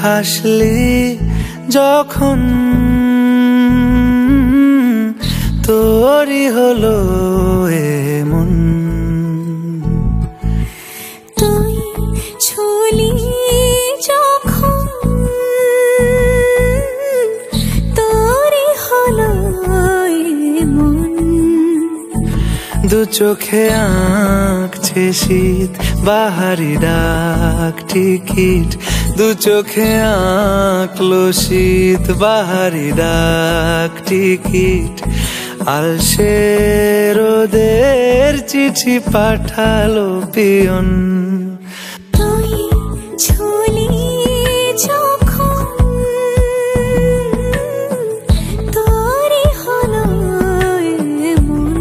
হাসলি যখন তোরই হলো এমন, তুই ছুলি যখন তোরই হলো এমন। দু চোখে আঁকছে শীত বাহারি ডাক টিকিট, দু চোখে আঁকলো শীত বাহারি ডাক টিকিট। আলসে রোদের চিঠি পাঠালো পিয়ন, তুই ছুলি যখন তোরই হলো এমন।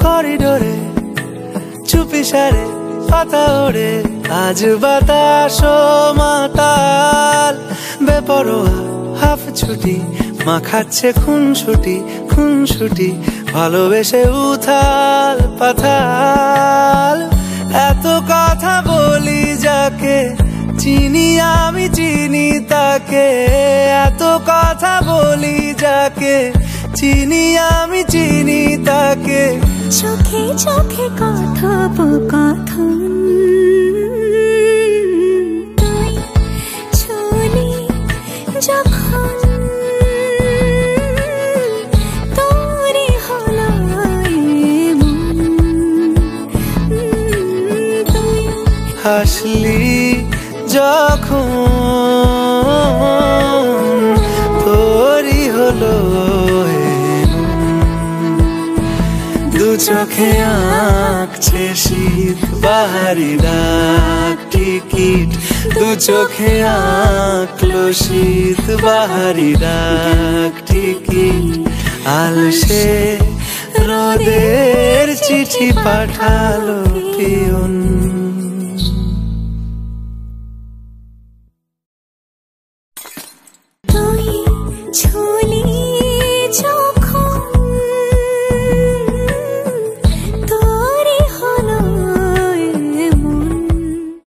করিডোরে চুপি সারে পাতা ওড়ে, আজ বাতাস মাতাল বেপরোয়া হাফ ছুটি, মাখাচ্ছে খুন ছুটি ভালোবেসে উথাল পাথাল। এত কথা বলি যাকে চিনি আমি চিনি তাকে, এত কথা বলি যাকে চিনি আমি চিনি তাকে। চোখে চোখে কথোপকথন, তুই ছুলি যখন তোরই হলো এমন। তুই হাসলি যখন তোরই হলো দু চোখে আঁকছে শীত বাহারি ডাক টিকিট, দু চোখে আঁকলো শীত বাহারি ডাক টিকিট। আলসে রোদের চিঠি পাঠালো পিয়ন। তুই